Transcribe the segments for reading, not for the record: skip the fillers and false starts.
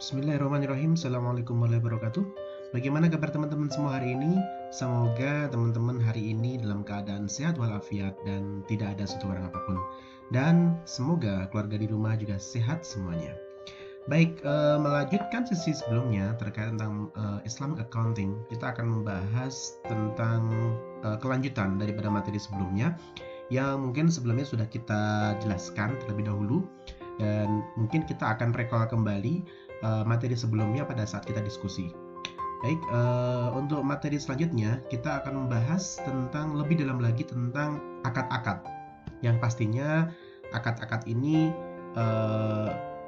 Bismillahirrahmanirrahim. Assalamualaikum warahmatullahi wabarakatuh. Bagaimana kabar teman-teman semua hari ini? Semoga teman-teman hari ini dalam keadaan sehat walafiat dan tidak ada suatu barang apapun. Dan semoga keluarga di rumah juga sehat semuanya. Baik, melanjutkan sesi sebelumnya terkait tentang Islamic Accounting, kita akan membahas tentang kelanjutan daripada materi sebelumnya yang mungkin sebelumnya sudah kita jelaskan terlebih dahulu, dan mungkin kita akan recall kembali materi sebelumnya pada saat kita diskusi. Baik, untuk materi selanjutnya kita akan membahas tentang lebih dalam lagi tentang akad-akad, yang pastinya akad-akad ini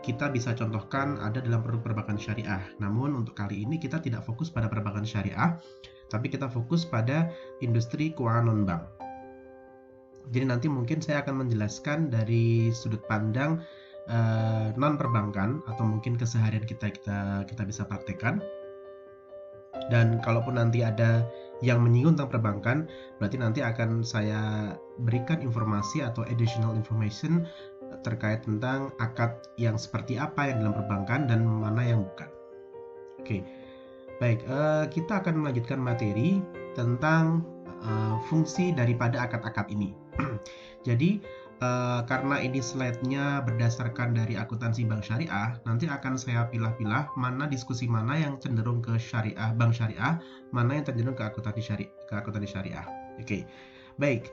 kita bisa contohkan ada dalam produk perbankan syariah. Namun untuk kali ini kita tidak fokus pada perbankan syariah, tapi kita fokus pada industri keuangan non-bank. Jadi nanti mungkin saya akan menjelaskan dari sudut pandang non perbankan atau mungkin keseharian kita bisa praktekkan. Dan kalaupun nanti ada yang menyinggung tentang perbankan, berarti nanti akan saya berikan informasi atau additional information terkait tentang akad yang seperti apa yang dalam perbankan dan mana yang bukan. Oke, baik, kita akan melanjutkan materi tentang fungsi daripada akad-akad ini. Jadi karena ini slide-nya berdasarkan dari akuntansi bank syariah, nanti akan saya pilah-pilah mana diskusi mana yang cenderung ke syariah, bank syariah, mana yang cenderung ke akuntansi syariah. Oke, baik,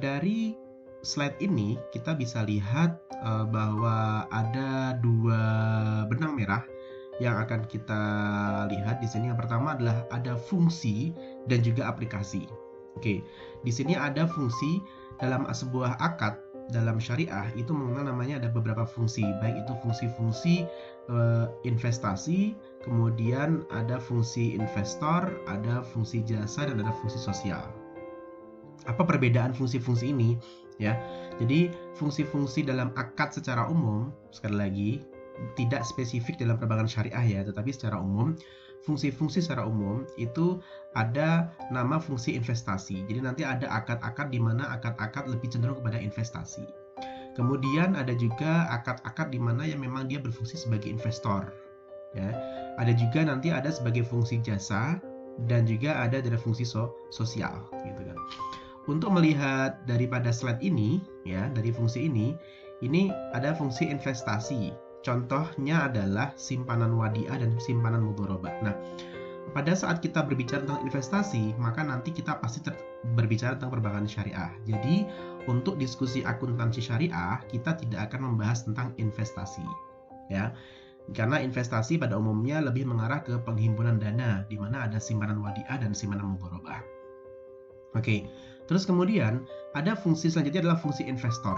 dari slide ini kita bisa lihat bahwa ada dua benang merah yang akan kita lihat di sini. Yang pertama adalah ada fungsi dan juga aplikasi. Oke, di sini ada fungsi. Dalam sebuah akad dalam syariah itu mengenal namanya ada beberapa fungsi, baik itu fungsi-fungsi investasi, kemudian ada fungsi investor, ada fungsi jasa, dan ada fungsi sosial. Apa perbedaan fungsi-fungsi ini? Ya, jadi fungsi-fungsi dalam akad secara umum, sekali lagi tidak spesifik dalam perbankan syariah ya, tetapi secara umum fungsi-fungsi secara umum itu ada nama fungsi investasi. Jadi nanti ada akad-akad di mana akad-akad lebih cenderung kepada investasi. Kemudian ada juga akad-akad di mana yang memang dia berfungsi sebagai investor. Ya, ada juga nanti ada sebagai fungsi jasa dan juga ada dari fungsi sosial, gitu kan. Untuk melihat daripada slide ini, ya, dari fungsi ini ada fungsi investasi. Contohnya adalah simpanan wadiah dan simpanan mudharabah. Nah, pada saat kita berbicara tentang investasi, maka nanti kita pasti berbicara tentang perbankan syariah. Jadi, untuk diskusi akuntansi syariah, kita tidak akan membahas tentang investasi. Ya, karena investasi pada umumnya lebih mengarah ke penghimpunan dana, di mana ada simpanan wadiah dan simpanan mudharabah. Oke, terus kemudian ada fungsi selanjutnya adalah fungsi investor.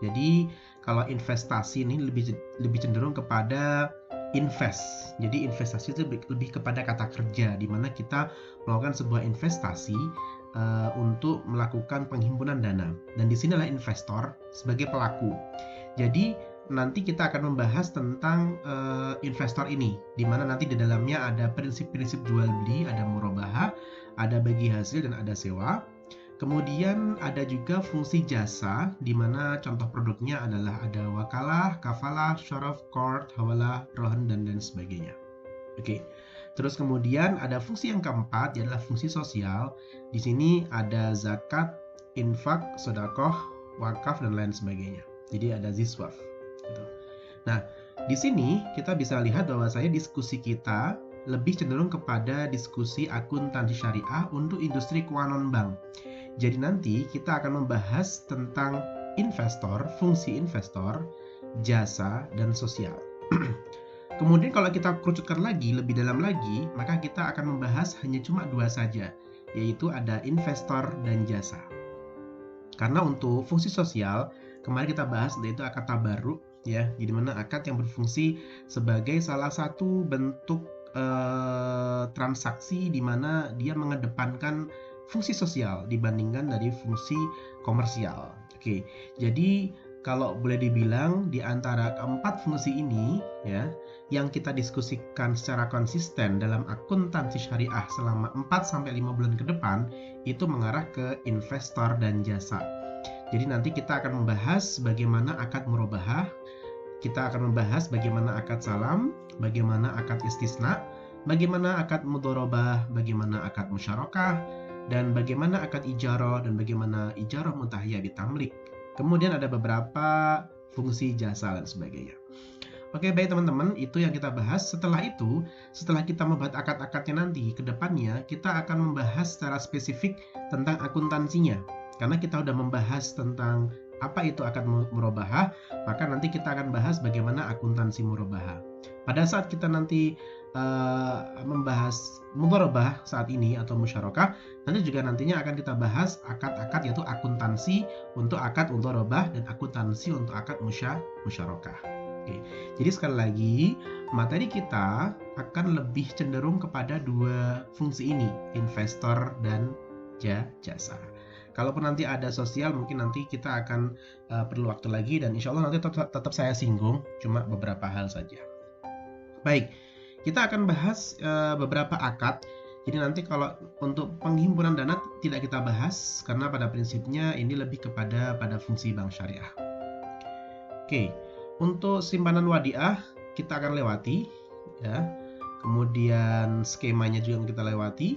Jadi kalau investasi ini lebih cenderung kepada invest. Jadi investasi itu lebih kepada kata kerja, di mana kita melakukan sebuah investasi untuk melakukan penghimpunan dana. Dan di sini adalah investor sebagai pelaku. Jadi nanti kita akan membahas tentang investor ini, di mana nanti di dalamnya ada prinsip-prinsip jual beli, ada murabahah, ada bagi hasil, dan ada sewa. Kemudian ada juga fungsi jasa, di mana contoh produknya adalah ada wakalah, kafalah, syaraf, qard, hawalah, rohan, dan lain sebagainya. Oke. Terus kemudian ada fungsi yang keempat, yaitu fungsi sosial. Di sini ada zakat, infak, sedekah, wakaf, dan lain sebagainya. Jadi ada ziswaf. Gitu. Nah, di sini kita bisa lihat bahwasanya diskusi kita lebih cenderung kepada diskusi akuntansi syariah untuk industri keuangan bank. Jadi nanti kita akan membahas tentang investor, fungsi investor, jasa, dan sosial. Kemudian kalau kita kerucutkan lagi, lebih dalam lagi, maka kita akan membahas hanya cuma dua saja, yaitu ada investor dan jasa. Karena untuk fungsi sosial, kemarin kita bahas yaitu akad tabarruk, ya, di mana akad yang berfungsi sebagai salah satu bentuk transaksi di mana dia mengedepankan fungsi sosial dibandingkan dari fungsi komersial. Oke, jadi kalau boleh dibilang di antara keempat fungsi ini, ya, yang kita diskusikan secara konsisten dalam akuntansi syariah selama 4-5 bulan ke depan itu mengarah ke investor dan jasa. Jadi nanti kita akan membahas bagaimana akad murabahah, kita akan membahas bagaimana akad salam, bagaimana akad istisna, bagaimana akad mudharabah, bagaimana akad musyarakah, dan bagaimana akad ijarah, dan bagaimana ijarah mutahiyah bitamlik. Kemudian ada beberapa fungsi jasa dan sebagainya. Oke, baik teman-teman, itu yang kita bahas. Setelah itu, setelah kita membahas akad-akadnya nanti, ke depannya kita akan membahas secara spesifik tentang akuntansinya. Karena kita sudah membahas tentang apa itu akad murabahah, maka nanti kita akan bahas bagaimana akuntansi murabahah. Pada saat kita nanti membahas mudharabah saat ini atau musyarakah, nanti juga nantinya akan kita bahas akad-akad, yaitu akuntansi untuk akad mudharabah dan akuntansi untuk akad musyarakah. Oke. Jadi sekali lagi, materi kita akan lebih cenderung kepada dua fungsi ini, investor dan jasa. Kalaupun nanti ada sosial, mungkin nanti kita akan perlu waktu lagi, dan insya Allah nanti tetap saya singgung, cuma beberapa hal saja. Baik, kita akan bahas beberapa akad. Jadi nanti kalau untuk penghimpunan dana tidak kita bahas, karena pada prinsipnya ini lebih kepada fungsi bank syariah. Oke. Untuk simpanan wadiah kita akan lewati, ya. Kemudian skemanya juga kita lewati.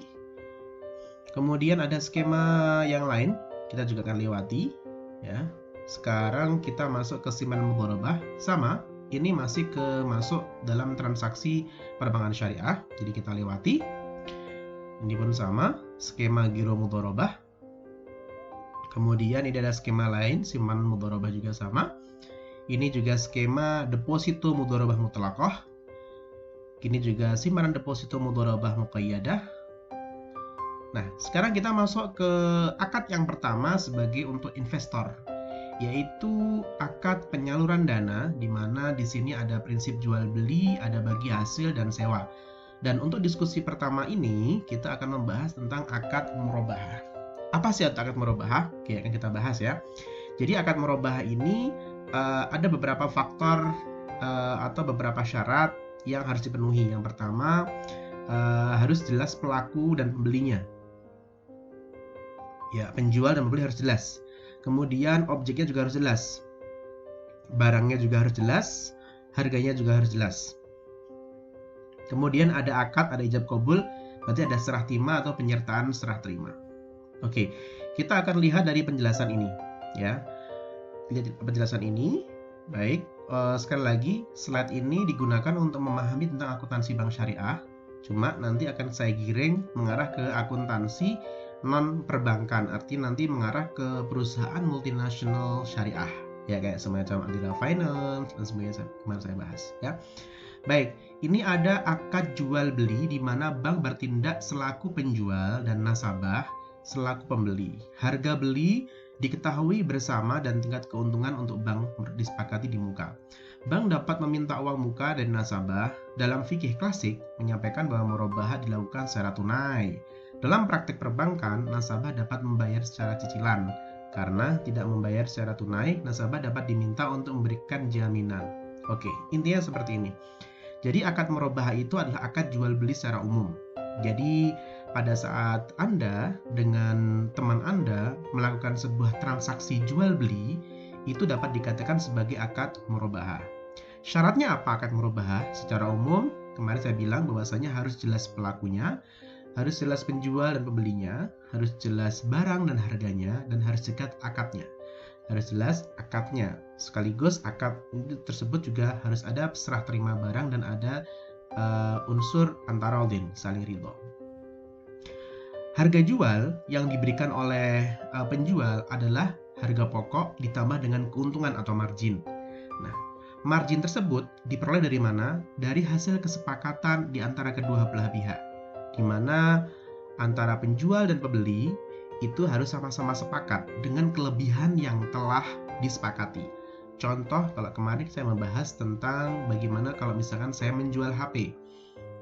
Kemudian ada skema yang lain kita juga akan lewati, ya. Sekarang kita masuk ke simpanan mudharabah, sama. Ini masih masuk dalam transaksi perbankan syariah, jadi kita lewati. Ini pun sama, skema giro mudharabah. Kemudian ini ada skema lain, simpanan mudharabah juga sama. Ini juga skema deposito mudharabah mutlaqah. Ini juga simpanan deposito mudharabah muqayyadah. Nah, sekarang kita masuk ke akad yang pertama sebagai untuk investor, yaitu akad penyaluran dana, di mana di sini ada prinsip jual beli, ada bagi hasil dan sewa. Dan untuk diskusi pertama ini kita akan membahas tentang akad murabahah. Apa sih akad murabahah? Oke, akan kita bahas ya. Jadi akad murabahah ini ada beberapa faktor atau beberapa syarat yang harus dipenuhi. Yang pertama, harus jelas pelaku dan pembelinya. Ya, penjual dan pembeli harus jelas. Kemudian objeknya juga harus jelas. Barangnya juga harus jelas, harganya juga harus jelas. Kemudian ada akad, ada ijab qabul, berarti ada serah terima atau penyertaan serah terima. Oke, kita akan lihat dari penjelasan ini, ya. Penjelasan ini, baik. Sekali lagi, slide ini digunakan untuk memahami tentang akuntansi bank syariah. Cuma nanti akan saya giring mengarah ke akuntansi non perbankan, artinya nanti mengarah ke perusahaan multinasional syariah, ya, kayak semacam Adira Finance dan sebagainya kemarin saya bahas, ya. Baik, ini ada akad jual beli di mana bank bertindak selaku penjual dan nasabah selaku pembeli. Harga beli diketahui bersama dan tingkat keuntungan untuk bank disepakati di muka. Bank dapat meminta uang muka dari nasabah. Dalam fikih klasik menyampaikan bahwa murabahah dilakukan secara tunai. Dalam praktik perbankan, nasabah dapat membayar secara cicilan. Karena tidak membayar secara tunai, nasabah dapat diminta untuk memberikan jaminan. Oke, intinya seperti ini. Jadi akad murabahah itu adalah akad jual beli secara umum. Jadi pada saat Anda dengan teman Anda melakukan sebuah transaksi jual beli, itu dapat dikatakan sebagai akad murabahah. Syaratnya apa akad murabahah? Secara umum, kemarin saya bilang bahwasanya harus jelas pelakunya, harus jelas penjual dan pembelinya, harus jelas barang dan harganya, dan harus jelas akadnya. Harus jelas akadnya. Sekaligus akad tersebut juga harus ada serah terima barang dan ada unsur antarodin, saling ridho. Harga jual yang diberikan oleh penjual adalah harga pokok ditambah dengan keuntungan atau margin. Nah, margin tersebut diperoleh dari mana? Dari hasil kesepakatan di antara kedua belah pihak, di mana antara penjual dan pembeli itu harus sama-sama sepakat dengan kelebihan yang telah disepakati. Contoh, kalau kemarin saya membahas tentang bagaimana kalau misalkan saya menjual HP.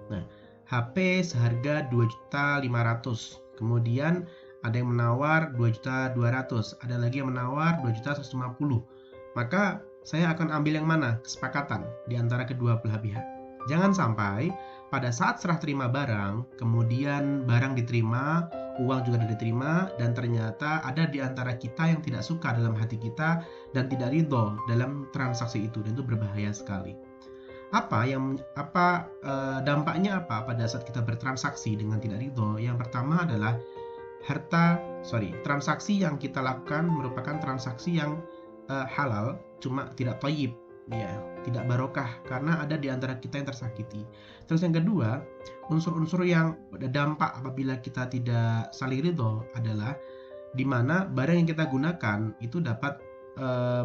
Nah, HP seharga 2.500.000. Kemudian ada yang menawar 2.200.000, ada lagi yang menawar 2.150.000. Maka saya akan ambil yang mana? Kesepakatan di antara kedua belah pihak. Jangan sampai pada saat serah terima barang, kemudian barang diterima, uang juga diterima, dan ternyata ada di antara kita yang tidak suka dalam hati kita dan tidak ridho dalam transaksi itu, dan itu berbahaya sekali. Dampaknya apa pada saat kita bertransaksi dengan tidak ridho? Yang pertama adalah transaksi yang kita lakukan merupakan transaksi yang halal, cuma tidak thayyib, ya, tidak barokah karena ada di antara kita yang tersakiti. Terus yang kedua, unsur-unsur yang berdampak apabila kita tidak saling ridho adalah di mana barang yang kita gunakan itu dapat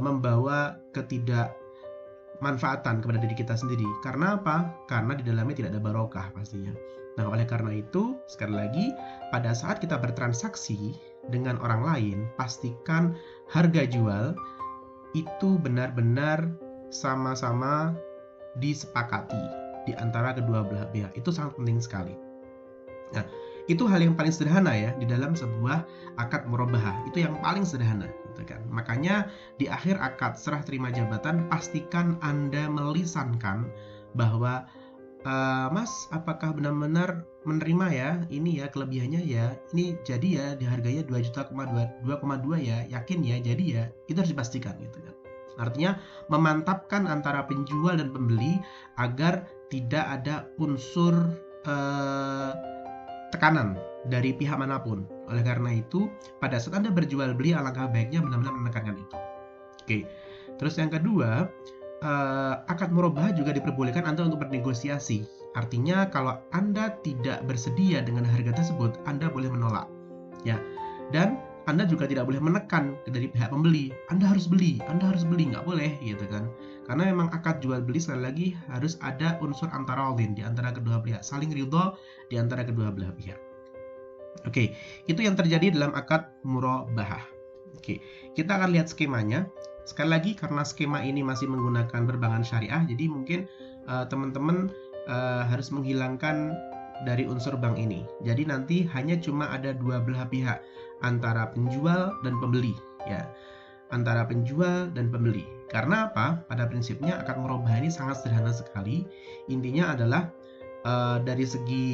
membawa ketidakmanfaatan kepada diri kita sendiri. Karena apa? Karena di dalamnya tidak ada barokah pastinya. Nah, oleh karena itu, sekali lagi, pada saat kita bertransaksi dengan orang lain, pastikan harga jual itu benar-benar sama-sama disepakati di antara kedua belah pihak. Itu sangat penting sekali. Nah, itu hal yang paling sederhana ya di dalam sebuah akad murabahah. Itu yang paling sederhana, gitu kan. Makanya di akhir akad serah terima jabatan, pastikan Anda melisankan bahwa Mas, apakah benar-benar menerima ya? Ini ya kelebihannya ya. Ini jadi ya di harganya 2,2 ya. Yakin ya? Jadi ya. Itu harus dipastikan gitu kan. Artinya memantapkan antara penjual dan pembeli agar tidak ada unsur tekanan dari pihak manapun. Oleh karena itu, pada saat Anda berjual beli, alangkah baiknya benar-benar menekankan itu. Oke. Terus yang kedua, akad murabahah juga diperbolehkan Anda untuk bernegosiasi. Artinya kalau Anda tidak bersedia dengan harga tersebut, Anda boleh menolak. Ya. Dan Anda juga tidak boleh menekan dari pihak pembeli. Anda harus beli, nggak boleh, gitu kan? Karena memang akad jual beli sekali lagi harus ada unsur antaradin di antara kedua pihak, saling ridho di antara kedua belah pihak. Oke, itu yang terjadi dalam akad murabahah. Oke, kita akan lihat skemanya. Sekali lagi, karena skema ini masih menggunakan perbankan syariah, jadi mungkin teman-teman harus menghilangkan dari unsur bank ini. Jadi nanti hanya cuma ada dua belah pihak, antara penjual dan pembeli, ya, antara penjual dan pembeli. Karena apa? Pada prinsipnya akad murabahah ini sangat sederhana sekali. Intinya adalah dari segi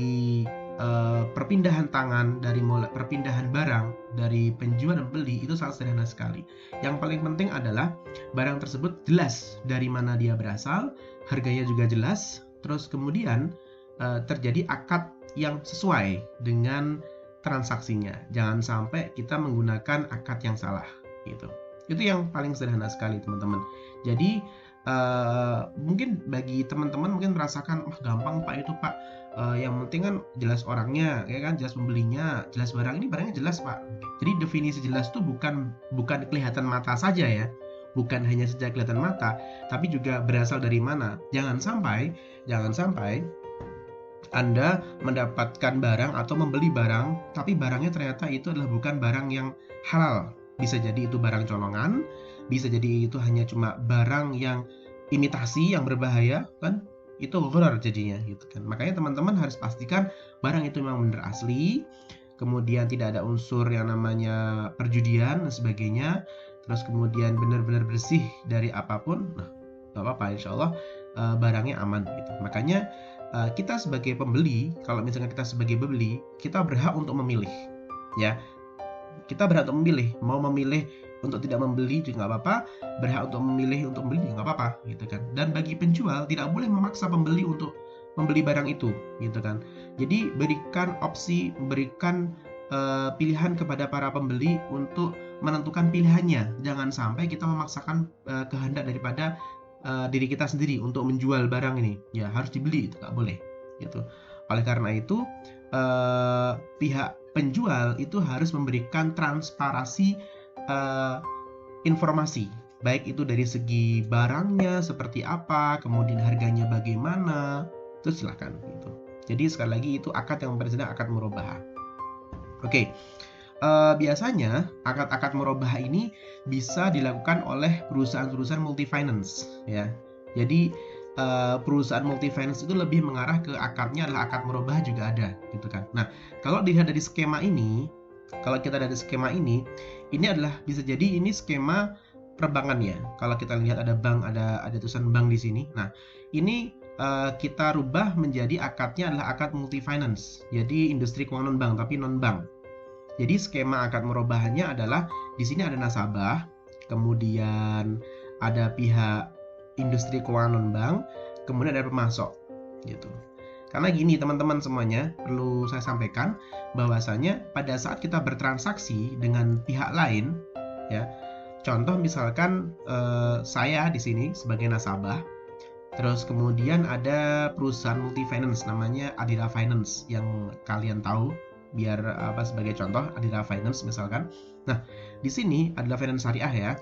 perpindahan tangan, dari mulai perpindahan barang dari penjual dan pembeli itu sangat sederhana sekali. Yang paling penting adalah barang tersebut jelas dari mana dia berasal, harganya juga jelas, terus kemudian terjadi akad yang sesuai dengan transaksinya. Jangan sampai kita menggunakan akad yang salah, gitu. Itu yang paling sederhana sekali, teman-teman. Jadi mungkin bagi teman-teman mungkin merasakan, gampang Pak itu Pak. Yang penting kan jelas orangnya, ya kan, jelas pembelinya, jelas barang ini barangnya jelas Pak. Jadi definisi jelas itu bukan kelihatan mata saja ya, bukan hanya saja kelihatan mata, tapi juga berasal dari mana. Jangan sampai Anda mendapatkan barang atau membeli barang, tapi barangnya ternyata itu adalah bukan barang yang halal. Bisa jadi itu barang colongan, bisa jadi itu hanya cuma barang yang imitasi yang berbahaya, kan? Itu gharar jadinya, gitu kan. Makanya teman-teman harus pastikan barang itu memang benar asli, kemudian tidak ada unsur yang namanya perjudian dan sebagainya, terus kemudian benar-benar bersih dari apapun. Nah, nggak apa-apa, insya Allah barangnya aman, gitu. Makanya kita sebagai pembeli, kalau misalnya kita sebagai pembeli, kita berhak untuk memilih, ya. Kita berhak untuk memilih, mau memilih untuk tidak membeli juga nggak apa-apa, berhak untuk memilih untuk membeli juga nggak apa-apa, gitu kan. Dan bagi penjual tidak boleh memaksa pembeli untuk membeli barang itu, gitu kan. Jadi berikan opsi, berikan pilihan kepada para pembeli untuk menentukan pilihannya. Jangan sampai kita memaksakan kehendak daripada diri kita sendiri untuk menjual barang ini. Ya harus dibeli, itu nggak boleh, gitu. Oleh karena itu pihak penjual itu harus memberikan transparansi informasi, baik itu dari segi barangnya seperti apa, kemudian harganya bagaimana, itu silakan, gitu. Jadi sekali lagi itu akad yang bersifat akad murabahah. Oke, biasanya akad-akad murabahah ini bisa dilakukan oleh perusahaan-perusahaan multi-finance, ya. Jadi perusahaan multi-finance itu lebih mengarah ke akadnya adalah akad murabahah juga ada, gitu kan. Nah, kalau dilihat dari skema ini, kalau kita dari skema ini adalah bisa jadi ini skema perbankan ya. Kalau kita lihat ada bank, ada tulisan bank di sini. Nah, ini kita rubah menjadi akadnya adalah akad multi finance. Jadi industri keuangan bank tapi non bank. Jadi skema akad merubahnya adalah di sini ada nasabah, kemudian ada pihak industri keuangan non bank, kemudian ada pemasok gitu. Karena gini teman-teman semuanya, perlu saya sampaikan bahwasanya pada saat kita bertransaksi dengan pihak lain ya. Contoh misalkan saya di sini sebagai nasabah. Terus kemudian ada perusahaan multi finance namanya Adira Finance yang kalian tahu, biar sebagai contoh Adira Finance misalkan. Nah, di sini Adira Finance Syariah ya.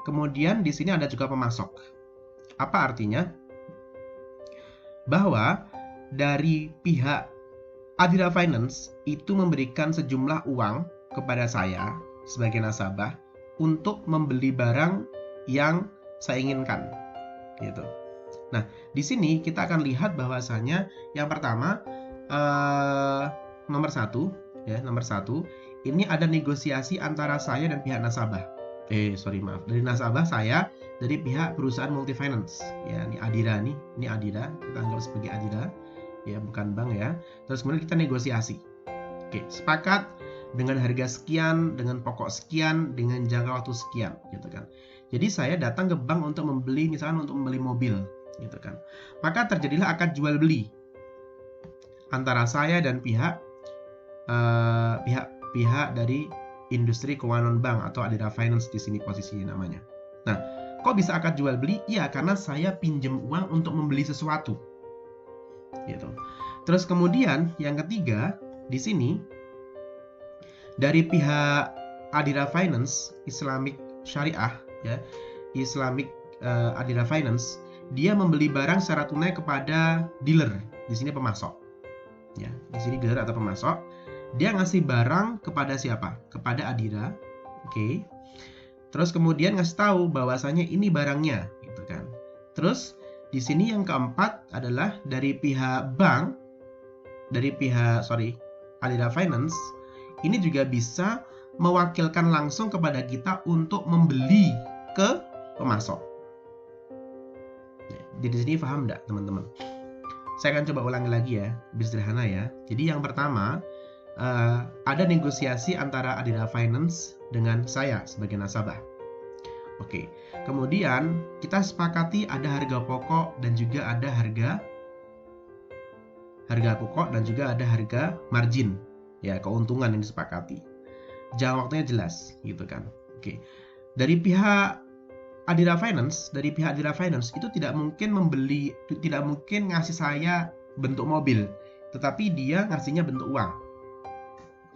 Kemudian di sini ada juga pemasok. Apa artinya? Bahwa dari pihak Adira Finance itu memberikan sejumlah uang kepada saya sebagai nasabah untuk membeli barang yang saya inginkan gitu. Nah, di sini kita akan lihat bahwasanya yang pertama nomor satu, ini ada negosiasi antara saya dan pihak nasabah. Dari nasabah saya dari pihak perusahaan multi finance. Ya, ini Adira ini Adira, kita anggap sebagai Adira. Ya, bukan bank ya. Terus kemudian kita negosiasi. Oke, sepakat dengan harga sekian, dengan pokok sekian, dengan jangka waktu sekian gitu kan. Jadi saya datang ke bank untuk membeli, misalkan untuk membeli mobil gitu kan. Maka terjadilah akad jual beli antara saya dan pihak dari industri keuangan bank atau Adira Finance di sini posisinya namanya. Nah, kok bisa akad jual beli? Iya, karena saya pinjam uang untuk membeli sesuatu. Gitu. Terus kemudian yang ketiga di sini dari pihak Adira Finance Islamic Syariah ya, Islamic Adira Finance, dia membeli barang secara tunai kepada dealer, di sini pemasok. Ya, di sini dealer atau pemasok, dia ngasih barang kepada siapa? Kepada Adira. Oke. Terus kemudian ngasih tahu bahwasanya ini barangnya, gitu kan. Terus di sini yang keempat adalah dari pihak bank, Adira Finance, ini juga bisa mewakilkan langsung kepada kita untuk membeli ke pemasok. Jadi di sini paham nggak teman-teman? Saya akan coba ulangi lagi ya, biar sederhana ya. Jadi yang pertama, ada negosiasi antara Adira Finance dengan saya sebagai nasabah. Oke, kemudian kita sepakati ada harga pokok dan juga ada harga pokok dan juga ada harga margin, ya, keuntungan yang disepakati. Jangka waktunya jelas, gitu kan. Oke, dari pihak Adira Finance itu tidak mungkin ngasih saya bentuk mobil, tetapi dia ngasihnya bentuk uang.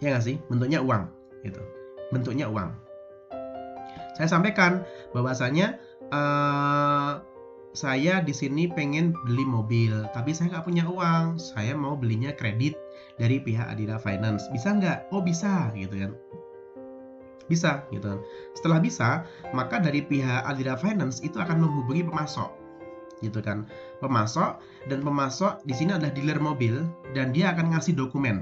Ya nggak sih? Bentuknya uang, gitu. Bentuknya uang. Saya sampaikan bahwasanya saya di sini pengen beli mobil, tapi saya nggak punya uang. Saya mau belinya kredit dari pihak Adira Finance. Bisa nggak? Oh bisa, gitu kan. Bisa, gitu kan. Setelah bisa, maka dari pihak Adira Finance itu akan menghubungi pemasok, gitu kan. Pemasok di sini adalah dealer mobil dan dia akan ngasih dokumen,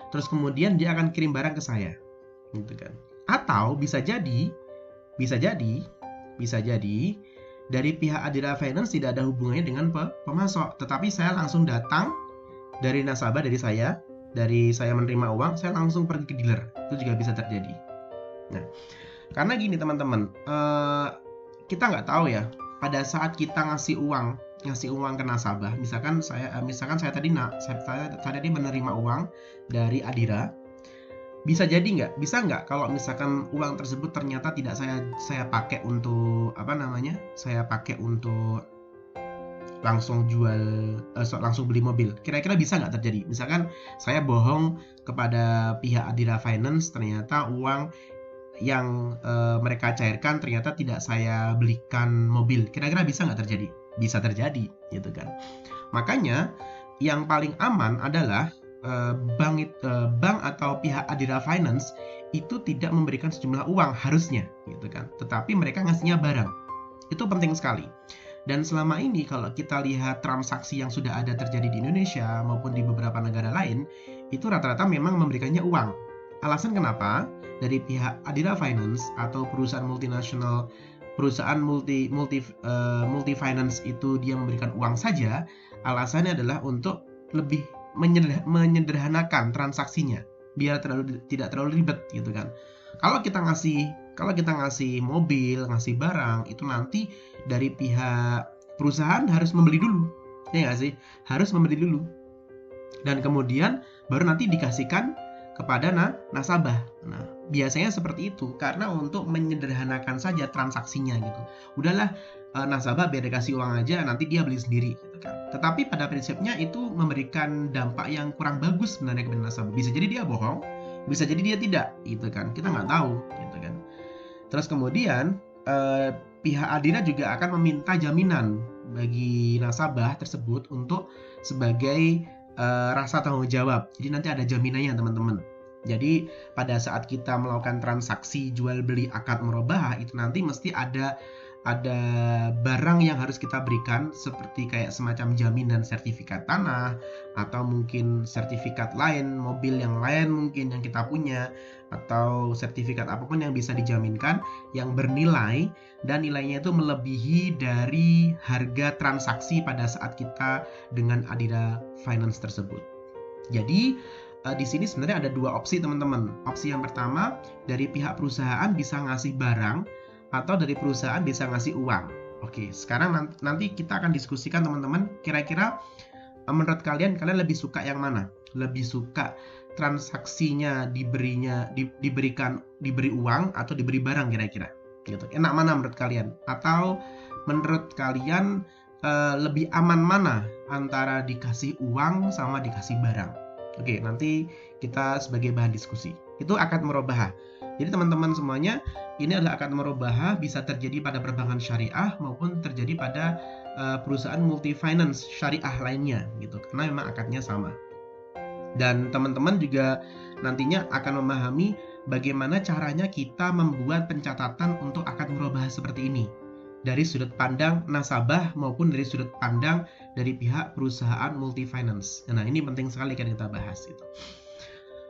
terus kemudian dia akan kirim barang ke saya, gitu kan. Atau bisa jadi dari pihak Adira Finance tidak ada hubungannya dengan pemasok, tetapi saya langsung datang dari nasabah, dari saya menerima uang, saya langsung pergi ke dealer. Itu juga bisa terjadi. Nah, karena gini teman-teman, kita nggak tahu ya, pada saat kita ngasih uang ke nasabah, misalkan saya tadi menerima uang dari Adira, bisa nggak kalau misalkan uang tersebut ternyata tidak saya pakai untuk langsung beli mobil. Kira-kira bisa nggak terjadi? Misalkan saya bohong kepada pihak Adira Finance, ternyata uang yang mereka cairkan ternyata tidak saya belikan mobil. Kira-kira bisa nggak terjadi? Bisa terjadi, gitu kan. Makanya yang paling aman adalah bank atau pihak Adira Finance itu tidak memberikan sejumlah uang harusnya, gitu kan. Tetapi mereka ngasihnya barang. Itu penting sekali. Dan selama ini kalau kita lihat transaksi yang sudah ada terjadi di Indonesia maupun di beberapa negara lain, itu rata-rata memang memberikannya uang. Alasan kenapa? dari pihak Adira Finance atau perusahaan multinasional, perusahaan multi finance itu dia memberikan uang saja, alasannya adalah untuk lebih menyederhanakan transaksinya biar tidak terlalu ribet gitu kan. Kalau kita ngasih mobil, ngasih barang, itu nanti dari pihak perusahaan harus membeli dulu, ya nggak sih? Harus membeli dulu, dan kemudian baru nanti dikasihkan kepada nasabah. Nah, biasanya seperti itu karena untuk menyederhanakan saja transaksinya gitu. Udahlah, nasabah biar dikasih uang aja, nanti dia beli sendiri gitu kan. Tetapi pada prinsipnya itu memberikan dampak yang kurang bagus sebenarnya kepada nasabah. Bisa jadi dia bohong, bisa jadi dia tidak gitu kan. Kita nggak tahu gitu kan. Terus kemudian pihak Adira juga akan meminta jaminan bagi nasabah tersebut untuk sebagai rasa tanggung jawab. Jadi nanti ada jaminannya teman-teman. Jadi pada saat kita melakukan transaksi jual beli akad murabahah itu nanti mesti ada barang yang harus kita berikan seperti kayak semacam jaminan sertifikat tanah atau mungkin sertifikat lain, mobil yang lain mungkin yang kita punya, atau sertifikat apapun yang bisa dijaminkan yang bernilai dan nilainya itu melebihi dari harga transaksi pada saat kita dengan Adira Finance tersebut. Jadi di sini sebenarnya ada dua opsi teman-teman. Opsi yang pertama, dari pihak perusahaan bisa ngasih barang atau dari perusahaan bisa ngasih uang. Oke, sekarang nanti kita akan diskusikan teman-teman, kira-kira menurut kalian lebih suka yang mana? Lebih suka transaksinya diberi uang atau diberi barang kira-kira? Gitu. Enak mana menurut kalian? Atau menurut kalian lebih aman mana antara dikasih uang sama dikasih barang? Oke, nanti kita sebagai bahan diskusi. Itu akad murabahah. Jadi teman-teman semuanya, ini adalah akad murabahah bisa terjadi pada perbankan syariah maupun terjadi pada perusahaan multi finance syariah lainnya gitu, karena memang akadnya sama. Dan teman-teman juga nantinya akan memahami bagaimana caranya kita membuat pencatatan untuk akad murabahah seperti ini dari sudut pandang nasabah maupun dari sudut pandang dari pihak perusahaan multi finance. Nah, ini penting sekali kan kita bahas itu.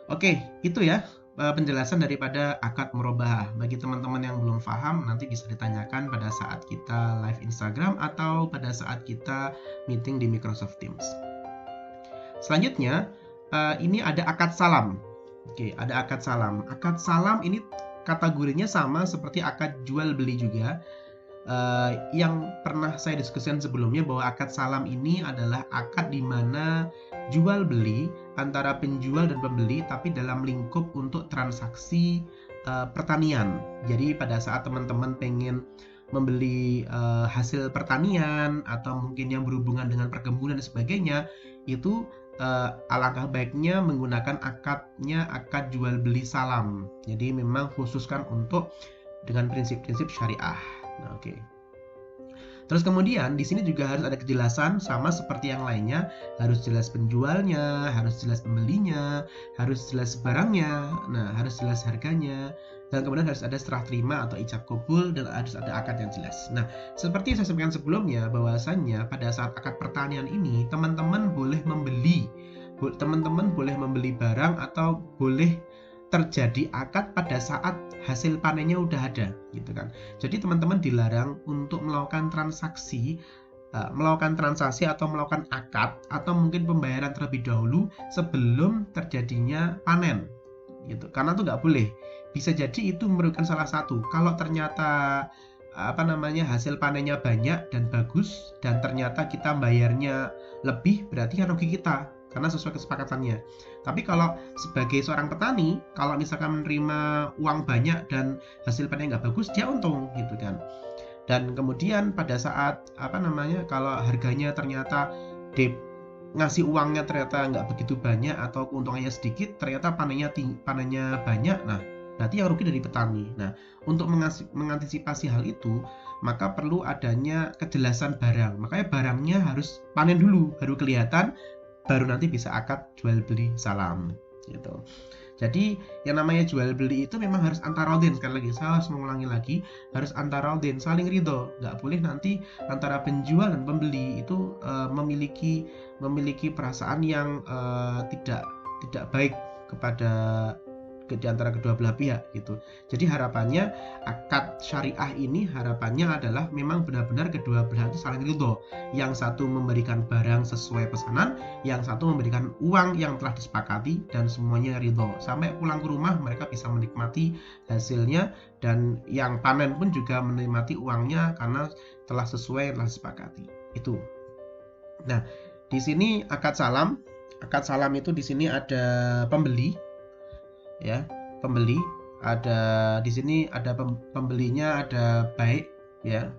Oke, itu ya penjelasan daripada akad murabahah. Bagi teman-teman yang belum paham, nanti bisa ditanyakan pada saat kita live Instagram atau pada saat kita meeting di Microsoft Teams. Selanjutnya, ini ada akad salam. Oke, ada akad salam. Akad salam ini kategorinya sama seperti akad jual beli juga. Yang pernah saya diskusikan sebelumnya bahwa akad salam ini adalah akad di mana jual beli antara penjual dan pembeli tapi dalam lingkup untuk transaksi pertanian. Jadi pada saat teman-teman pengen membeli hasil pertanian atau mungkin yang berhubungan dengan perkebunan dan sebagainya, itu alangkah baiknya menggunakan akad jual beli salam. Jadi memang khususkan untuk dengan prinsip-prinsip syariah. Nah, oke. Terus kemudian di sini juga harus ada kejelasan sama seperti yang lainnya, harus jelas penjualnya, harus jelas pembelinya, harus jelas barangnya, nah harus jelas harganya, dan kemudian harus ada serah terima atau ijab kabul dan harus ada akad yang jelas. Nah, seperti yang saya sampaikan sebelumnya bahwasannya pada saat akad pertanian ini teman-teman boleh membeli barang atau boleh terjadi akad pada saat hasil panennya udah ada gitu kan. Jadi teman-teman dilarang untuk melakukan transaksi atau melakukan akad atau mungkin pembayaran terlebih dahulu sebelum terjadinya panen gitu, karena itu nggak boleh. Bisa jadi itu merugikan salah satu. Kalau ternyata hasil panennya banyak dan bagus dan ternyata kita bayarnya lebih, berarti kan rugi kita karena sesuai kesepakatannya. Tapi kalau sebagai seorang petani, kalau misalkan menerima uang banyak dan hasil panennya nggak bagus, dia untung gitu kan. Dan kemudian pada saat kalau harganya ternyata ngasih uangnya ternyata nggak begitu banyak atau keuntungannya sedikit, ternyata panennya banyak, nah berarti yang rugi dari petani. Nah, untuk mengantisipasi hal itu, maka perlu adanya kejelasan barang. Makanya barangnya harus panen dulu, baru kelihatan, baru nanti bisa akad jual beli salam gitu. Jadi yang namanya jual beli itu memang harus antarodin. Sekali lagi saya harus mengulangi lagi, harus antarodin, saling ridho. Nggak boleh nanti antara penjual dan pembeli itu memiliki perasaan yang tidak baik kepada di antara kedua belah pihak gitu. Jadi harapannya akad syariah ini harapannya adalah memang benar-benar kedua belah itu saling ridho. Yang satu memberikan barang sesuai pesanan, yang satu memberikan uang yang telah disepakati, dan semuanya ridho. Sampai pulang ke rumah mereka bisa menikmati hasilnya, dan yang panen pun juga menikmati uangnya karena telah sesuai, telah disepakati. Itu. Nah, di sini akad salam itu di sini ada pembeli, ya, pembeli, ada di sini ada pembelinya, ada baik, ya.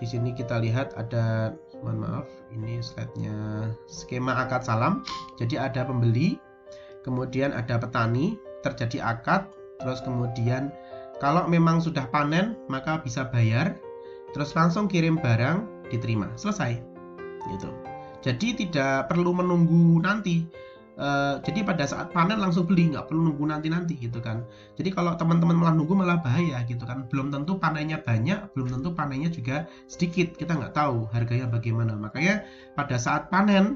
Di sini kita lihat ada, mohon maaf, ini slide-nya skema akad salam. Jadi ada pembeli, kemudian ada petani, terjadi akad, terus kemudian kalau memang sudah panen maka bisa bayar, terus langsung kirim barang, diterima, selesai, gitu. Jadi tidak perlu menunggu nanti. Jadi pada saat panen langsung beli, nggak perlu nunggu nanti gitu kan. Jadi kalau teman-teman malah nunggu malah bahaya gitu kan. Belum tentu panennya banyak, belum tentu panennya juga sedikit. Kita nggak tahu harganya bagaimana. Makanya pada saat panen,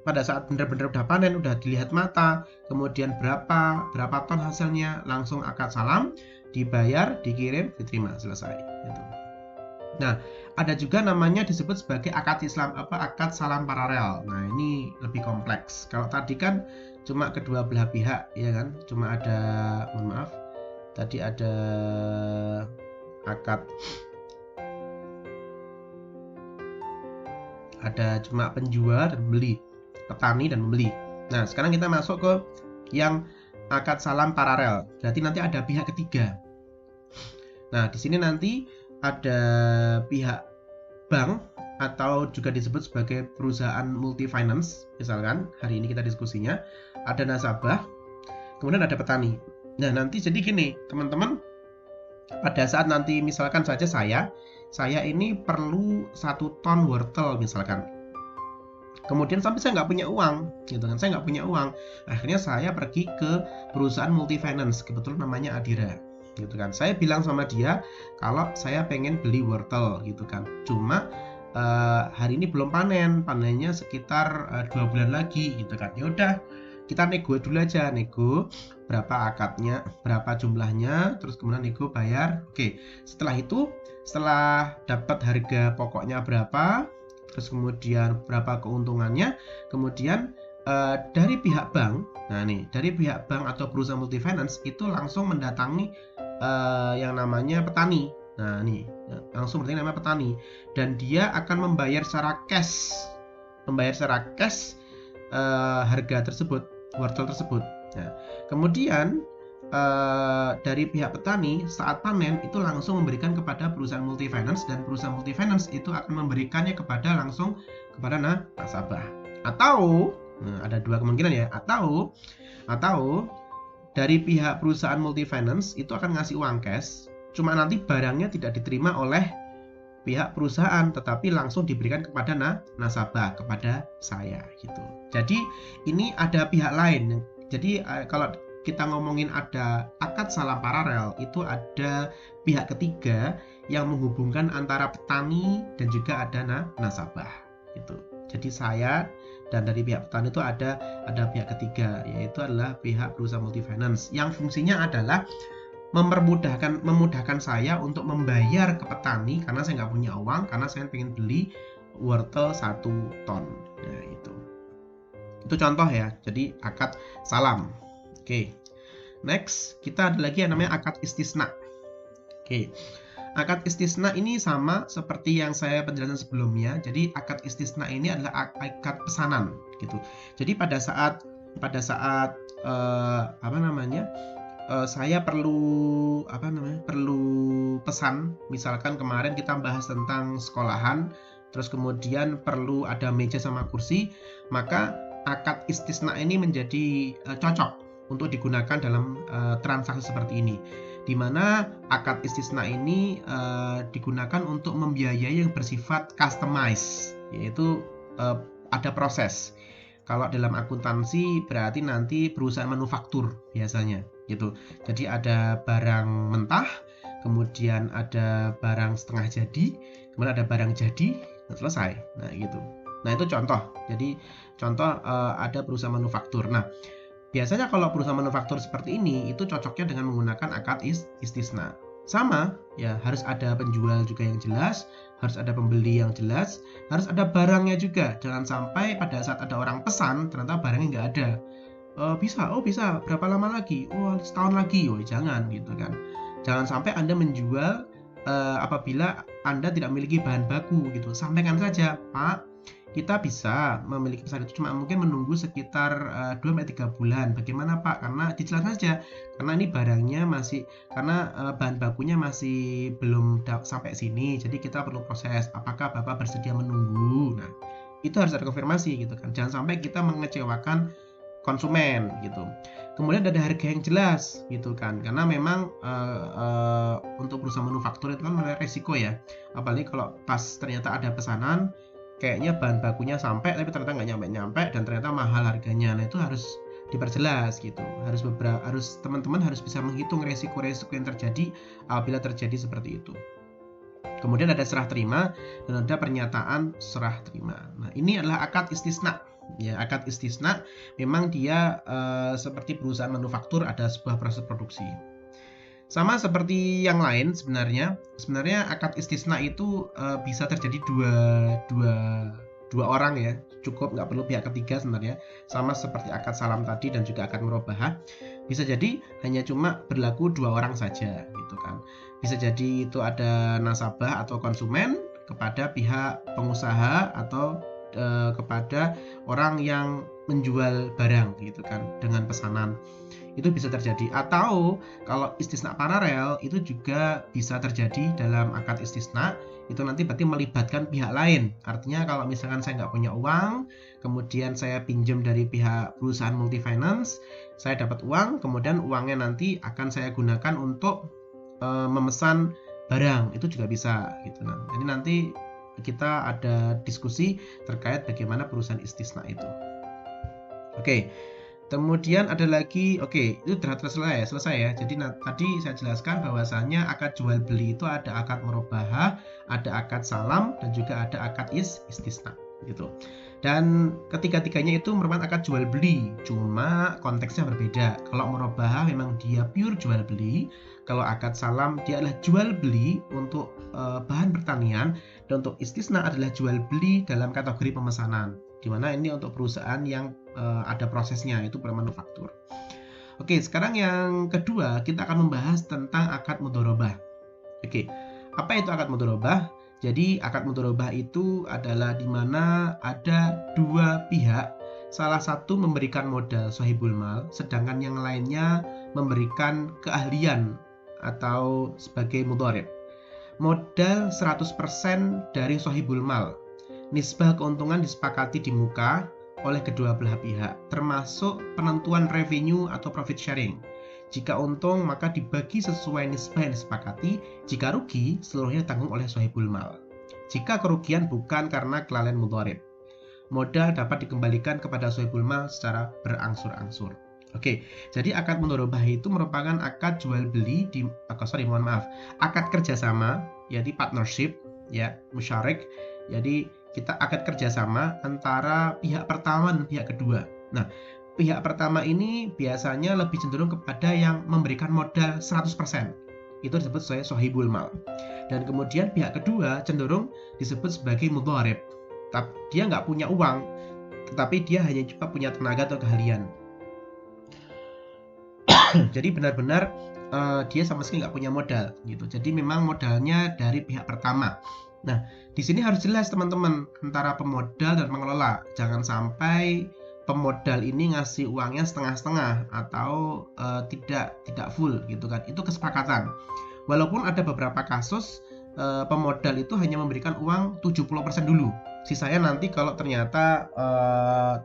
pada saat benar-benar udah panen, udah dilihat mata, kemudian berapa ton hasilnya, langsung akad salam, dibayar, dikirim, diterima, selesai gitu. Nah, ada juga namanya disebut sebagai akad akad salam paralel. Nah, ini lebih kompleks. Kalau tadi kan cuma kedua belah pihak, ya kan? Cuma ada, mohon maaf, tadi ada akad, ada cuma penjual dan pembeli, petani dan pembeli. Nah, sekarang kita masuk ke yang akad salam paralel. Berarti nanti ada pihak ketiga. Nah, di sini nanti ada pihak bank atau juga disebut sebagai perusahaan multi-finance. Misalkan hari ini kita diskusinya ada nasabah, kemudian ada petani. Nah, nanti jadi gini teman-teman, pada saat nanti misalkan saja saya ini perlu 1 ton wortel misalkan, kemudian sampai saya nggak punya uang gitu kan, saya nggak punya uang, akhirnya saya pergi ke perusahaan multi-finance, kebetulan namanya Adira gitu kan. Saya bilang sama dia kalau saya pengen beli wortel gitu kan, cuma hari ini belum panennya sekitar 2 bulan lagi gitu kan. Ya udah, kita nego dulu aja, nego berapa akadnya, berapa jumlahnya, terus kemudian nego bayar. Oke, setelah itu, setelah dapat harga pokoknya berapa, terus kemudian berapa keuntungannya, kemudian dari pihak bank, nah nih, dari pihak bank atau perusahaan multi-finance itu langsung mendatangi yang namanya petani. Nah nih, langsung berarti namanya petani, dan dia akan membayar secara cash, harga tersebut, wortel tersebut. Nah, kemudian dari pihak petani saat panen itu langsung memberikan kepada perusahaan multi-finance, dan perusahaan multi-finance itu akan memberikannya langsung kepada nasabah. Atau ada 2 kemungkinan ya, atau dari pihak perusahaan multi-finance itu akan ngasih uang cash, cuma nanti barangnya tidak diterima oleh pihak perusahaan, tetapi langsung diberikan kepada nasabah, kepada saya gitu. Jadi ini ada pihak lain. Jadi kalau kita ngomongin ada akad salam paralel, itu ada pihak ketiga yang menghubungkan antara petani dan juga ada nasabah gitu. Jadi saya dan dari pihak petani itu ada pihak ketiga, yaitu adalah pihak perusahaan multi-finance yang fungsinya adalah memudahkan saya untuk membayar ke petani karena saya nggak punya uang, karena saya pengen beli wortel 1 ton. Nah, itu contoh ya. Jadi akad salam. Oke. Next, kita ada lagi yang namanya akad istisna. Oke. Akad istisna ini sama seperti yang saya penjelasan sebelumnya. Jadi akad istisna ini adalah akad pesanan gitu. Jadi pada saat saya perlu pesan, misalkan kemarin kita bahas tentang sekolahan, terus kemudian perlu ada meja sama kursi, maka akad istisna ini menjadi cocok untuk digunakan dalam transaksi seperti ini, di mana akad istisna ini digunakan untuk membiayai yang bersifat customize, yaitu ada proses. Kalau dalam akuntansi berarti nanti perusahaan manufaktur biasanya gitu. Jadi ada barang mentah, kemudian ada barang setengah jadi, kemudian ada barang jadi, selesai. Nah gitu. Nah itu contoh. Jadi contoh ada perusahaan manufaktur. Nah Biasanya kalau perusahaan manufaktur seperti ini itu cocoknya dengan menggunakan akad istisna. Sama, ya harus ada penjual juga yang jelas, harus ada pembeli yang jelas, harus ada barangnya juga. Jangan sampai pada saat ada orang pesan ternyata barangnya nggak ada. Bisa, berapa lama lagi? Setahun lagi. Jangan gitu kan. Jangan sampai Anda menjual apabila Anda tidak memiliki bahan baku gitu. Sampaikan saja, Pak, kita bisa memiliki pesan itu, cuma mungkin menunggu sekitar 2-3 bulan. Bagaimana Pak? Karena dijelaskan saja, karena ini barangnya masih, karena bahan bakunya masih belum sampai sini, jadi kita perlu proses. Apakah Bapak bersedia menunggu? Nah, itu harus ada konfirmasi gitu kan. Jangan sampai kita mengecewakan konsumen gitu. Kemudian ada harga yang jelas gitu kan, karena memang untuk perusahaan manufaktur itu kan menarik resiko ya, apalagi kalau pas ternyata ada pesanan kayaknya bahan bakunya sampai tapi ternyata nggak nyampe dan ternyata mahal harganya. Nah, itu harus diperjelas gitu, harus teman-teman harus bisa menghitung resiko-resiko yang terjadi apabila terjadi seperti itu. Kemudian ada serah terima dan ada pernyataan serah terima. Nah, ini adalah akad istisna. Ya, akad istisna memang dia seperti perusahaan manufaktur, ada sebuah proses produksi. Sama seperti yang lain sebenarnya akad istisna itu bisa terjadi dua orang ya, cukup, nggak perlu pihak ketiga sebenarnya. Sama seperti akad salam tadi dan juga akad murabahah, bisa jadi hanya cuma berlaku 2 orang saja gitu kan. Bisa jadi itu ada nasabah atau konsumen kepada pihak pengusaha atau kepada orang yang menjual barang gitu kan dengan pesanan. Itu bisa terjadi. Atau kalau istisna paralel itu juga bisa terjadi dalam akad istisna, itu nanti berarti melibatkan pihak lain. Artinya kalau misalkan saya nggak punya uang, kemudian saya pinjam dari pihak perusahaan multifinance, saya dapat uang, kemudian uangnya nanti akan saya gunakan untuk memesan barang, itu juga bisa gitu. Nah, jadi nanti kita ada diskusi terkait bagaimana perusahaan istisna itu. Oke. Kemudian ada lagi, itu sudah selesai ya. Jadi tadi saya jelaskan bahwasanya akad jual beli itu ada akad murabahah, ada akad salam, dan juga ada akad istisna gitu. Dan ketiga-tiganya itu merupakan akad jual beli, cuma konteksnya berbeda. Kalau murabahah memang dia pure jual beli, kalau akad salam dia adalah jual beli untuk bahan pertanian, dan untuk istisna adalah jual beli dalam kategori pemesanan, di mana ini untuk perusahaan yang ada prosesnya, itu manufaktur. Oke, sekarang yang kedua kita akan membahas tentang akad mudharabah. Oke, apa itu akad mudharabah? Jadi akad mudharabah itu adalah di mana ada dua pihak, salah satu memberikan modal sahibul mal, sedangkan yang lainnya memberikan keahlian atau sebagai mudharib. Modal 100% dari sahibul mal. Nisbah keuntungan disepakati di muka oleh kedua belah pihak, termasuk penentuan revenue atau profit sharing. Jika untung, maka dibagi sesuai nisbah yang disepakati. Jika rugi, seluruhnya ditanggung oleh sahibul mal. Jika kerugian bukan karena kelalaian mudharib, modal dapat dikembalikan kepada sahibul mal secara berangsur-angsur. Oke, jadi akad mudharabah itu merupakan akad jual beli akad kerjasama, jadi partnership, ya, musyarik. Jadi kita akad kerjasama antara pihak pertama dan pihak kedua. Nah, pihak pertama ini biasanya lebih cenderung kepada yang memberikan modal 100%. Itu disebut sebagai sahibul mal. Dan kemudian pihak kedua cenderung disebut sebagai mudharib. Dia nggak punya uang, tetapi dia hanya cuma punya tenaga atau keahlian. Jadi benar-benar dia sama sekali nggak punya modal gitu. Jadi memang modalnya dari pihak pertama. Nah, di sini harus jelas teman-teman antara pemodal dan pengelola. Jangan sampai pemodal ini ngasih uangnya setengah-setengah atau tidak full gitu kan. Itu kesepakatan. Walaupun ada beberapa kasus pemodal itu hanya memberikan uang 70% dulu. Sisanya nanti kalau ternyata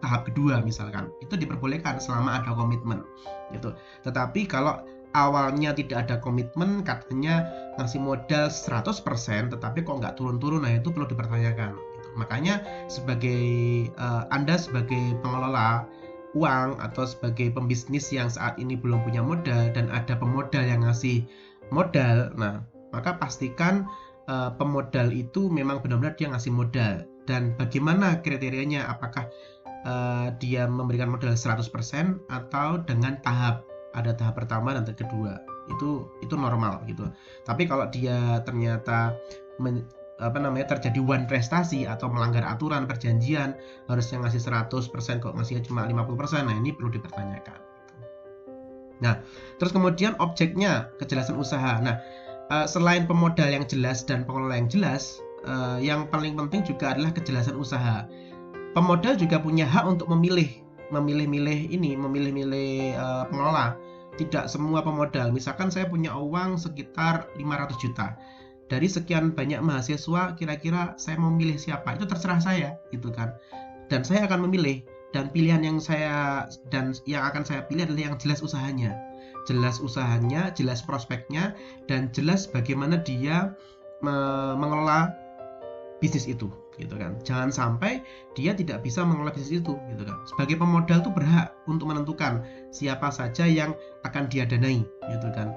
tahap kedua misalkan, itu diperbolehkan selama ada komitmen gitu. Tetapi kalau awalnya tidak ada komitmen, katanya ngasih modal 100% tetapi kok nggak turun-turun, nah itu perlu dipertanyakan gitu. Makanya Anda sebagai pengelola uang atau sebagai pembisnis yang saat ini belum punya modal dan ada pemodal yang ngasih modal, nah maka pastikan pemodal itu memang benar-benar dia ngasih modal. Dan bagaimana kriterianya, apakah dia memberikan modal 100% atau dengan tahap, ada tahap pertama dan tahap kedua, itu normal gitu. Tapi kalau dia ternyata terjadi one prestasi atau melanggar aturan perjanjian, harusnya ngasih 100% kok ngasihnya cuma 50%, nah ini perlu dipertanyakan. Nah, terus kemudian objeknya, kejelasan usaha. Nah, selain pemodal yang jelas dan pengelola yang jelas, yang paling penting juga adalah kejelasan usaha. Pemodal juga punya hak untuk memilih pengelola. Tidak semua pemodal. Misalkan saya punya uang sekitar 500 juta. Dari sekian banyak mahasiswa, kira-kira saya mau milih siapa? Itu terserah saya, gitu kan. Dan saya akan memilih, dan pilihan yang akan saya pilih adalah yang jelas usahanya. Jelas prospeknya, dan jelas bagaimana dia mengelola bisnis itu, gitu kan. Jangan sampai dia tidak bisa mengelola bisnis itu, gitu kan. Sebagai pemodal tuh berhak untuk menentukan siapa saja yang akan dia danai, gitu kan.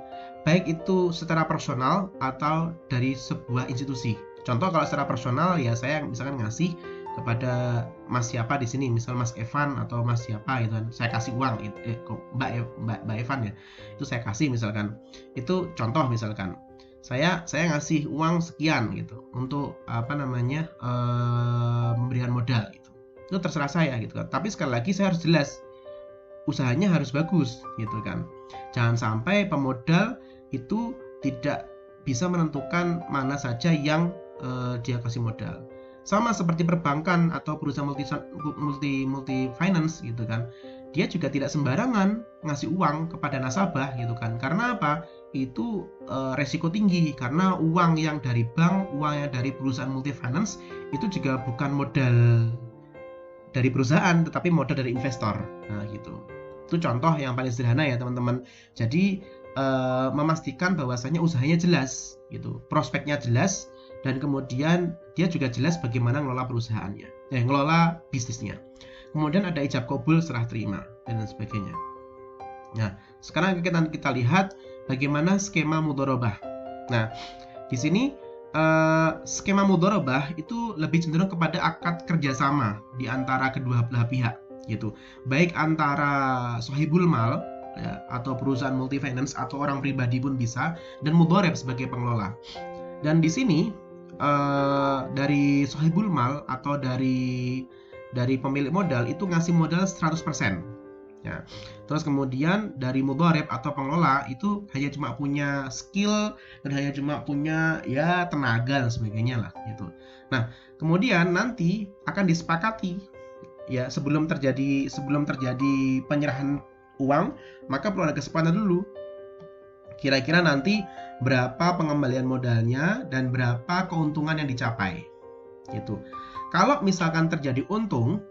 Baik itu secara personal atau dari sebuah institusi. Contoh kalau secara personal ya saya misalkan ngasih kepada Mas siapa di sini, misal Mas Evan atau Mas siapa gitu kan, saya kasih uang, Mbak Evan ya, itu saya kasih misalkan. Itu contoh misalkan. Saya ngasih uang sekian gitu untuk memberikan modal gitu. Itu terserah saya gitu kan. Tapi sekali lagi saya harus jelas, usahanya harus bagus gitu kan. Jangan sampai pemodal itu tidak bisa menentukan mana saja yang dia kasih modal. Sama seperti perbankan atau perusahaan multi finance gitu kan. Dia juga tidak sembarangan ngasih uang kepada nasabah gitu kan. Karena apa? Itu resiko tinggi, karena uang yang dari bank, uang yang dari perusahaan multi finance itu juga bukan modal dari perusahaan, tetapi modal dari investor. Nah gitu. Itu contoh yang paling sederhana ya teman-teman. Jadi memastikan bahwasanya usahanya jelas gitu, prospeknya jelas, dan kemudian dia juga jelas bagaimana ngelola perusahaannya, ngelola bisnisnya. Kemudian ada ijab kabul, serah terima, dan lain sebagainya. Nah, sekarang kita lihat bagaimana skema mudharabah. Nah, di sini skema mudharabah itu lebih cenderung kepada akad kerjasama di antara kedua belah pihak, gitu. Baik antara sohibul mal ya, atau perusahaan multi finance atau orang pribadi pun bisa, dan mudharib sebagai pengelola. Dan di sini dari sohibul mal atau dari pemilik modal itu ngasih modal 100%. Ya. Terus kemudian dari mudharib atau pengelola itu hanya cuma punya skill dan hanya cuma punya ya tenaga dan sebagainya lah gitu. Nah, kemudian nanti akan disepakati ya sebelum terjadi penyerahan uang, maka perlu ada kesepakatan dulu. Kira-kira nanti berapa pengembalian modalnya dan berapa keuntungan yang dicapai. Gitu. Kalau misalkan terjadi untung,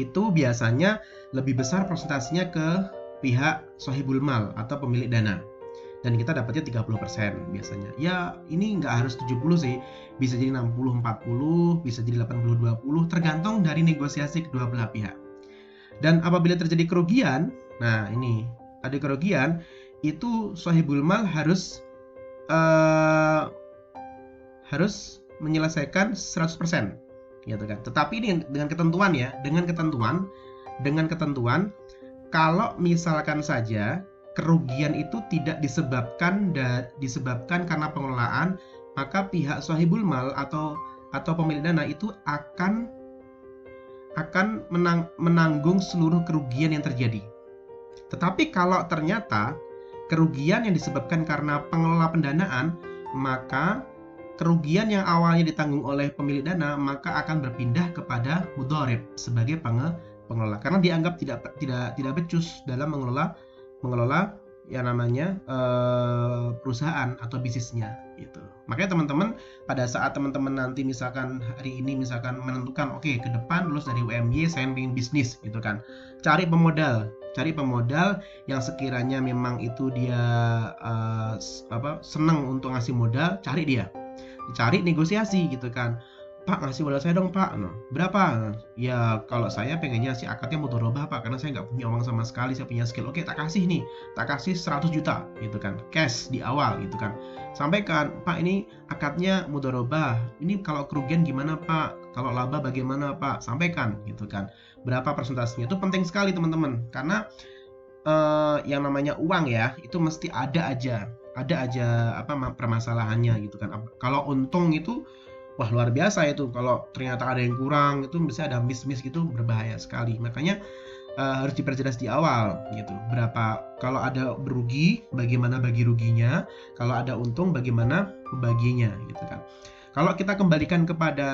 itu biasanya lebih besar persentasenya ke pihak sohibul mal atau pemilik dana. Dan kita dapatnya 30% biasanya. Ya, ini nggak harus 70 sih. Bisa jadi 60-40, bisa jadi 80-20, tergantung dari negosiasi kedua belah pihak. Dan apabila terjadi kerugian, nah ini ada kerugian, itu sohibul mal harus menyelesaikan 100%, gitu kan. Tetapi ini dengan ketentuan ya, dengan ketentuan kalau misalkan saja kerugian itu tidak disebabkan karena pengelolaan, maka pihak sohibul mal atau pemilik dana itu akan menanggung seluruh kerugian yang terjadi. Tetapi kalau ternyata kerugian yang disebabkan karena pengelola pendanaan, maka kerugian yang awalnya ditanggung oleh pemilik dana maka akan berpindah kepada mudharib sebagai pengelola, karena dianggap tidak becus dalam mengelola yang namanya perusahaan atau bisnisnya gitu. Makanya teman-teman, pada saat teman-teman nanti misalkan hari ini misalkan menentukan oke, ke depan lulus dari UMY saya ingin bisnis gitu kan, cari pemodal yang sekiranya memang itu dia senang untuk ngasih modal, cari negosiasi gitu kan. Pak ngasih modal saya dong Pak. Nah, berapa? Ya kalau saya pengennya sih akadnya mudharabah Pak, karena saya nggak punya uang sama sekali, saya punya skill. Oke, tak kasih nih, tak kasih 100 juta gitu kan, cash di awal gitu kan. Sampaikan, Pak ini akadnya mudharabah, ini kalau kerugian gimana Pak? Kalau laba bagaimana Pak? Sampaikan gitu kan. Berapa persentasenya? Itu penting sekali teman-teman, karena yang namanya uang ya, itu mesti ada aja apa permasalahannya gitu kan. Kalau untung itu wah luar biasa itu, kalau ternyata ada yang kurang itu bisa ada miss gitu, berbahaya sekali. Makanya harus diperjelas di awal gitu. Berapa kalau ada berugi, bagaimana bagi ruginya, kalau ada untung bagaimana membaginya gitu kan. Kalau kita kembalikan kepada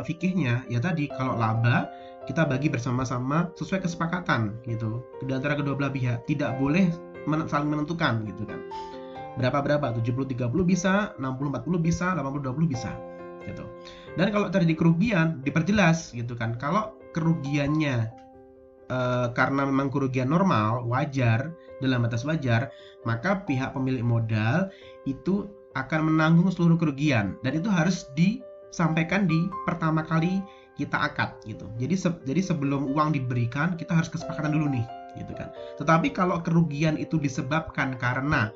fikihnya ya tadi, kalau laba kita bagi bersama-sama sesuai kesepakatan gitu di antara kedua belah pihak, tidak boleh saling menentukan gitu kan. Berapa 70-30 bisa, 60-40 bisa, 80-20 bisa gitu. Dan kalau terjadi kerugian diperjelas gitu kan. Kalau kerugiannya karena memang kerugian normal, wajar, dalam batas wajar, maka pihak pemilik modal itu akan menanggung seluruh kerugian, dan itu harus disampaikan di pertama kali kita akad gitu. Jadi sebelum uang diberikan kita harus kesepakatan dulu nih gitu kan. Tetapi kalau kerugian itu disebabkan karena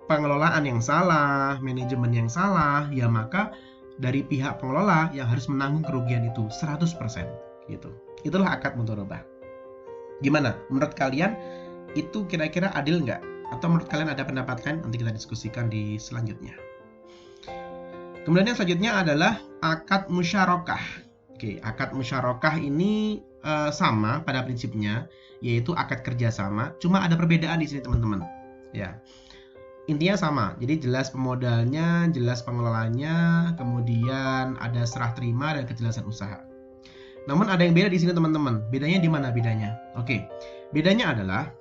pengelolaan yang salah, manajemen yang salah, ya maka dari pihak pengelola yang harus menanggung kerugian itu 100% gitu. Itulah akad mudharabah. Gimana? Menurut kalian itu kira-kira adil nggak? Atau menurut kalian ada pendapat lain? Nanti kita diskusikan di selanjutnya. Kemudian yang selanjutnya adalah akad musyarakah. Oke, akad musyarakah ini sama pada prinsipnya, yaitu akad kerjasama. Cuma ada perbedaan di sini teman-teman. Ya, intinya sama. Jadi jelas pemodalnya, jelas pengelolanya, kemudian ada serah terima dan kejelasan usaha. Namun ada yang beda di sini teman-teman. Bedanya di mana bedanya? Oke, bedanya adalah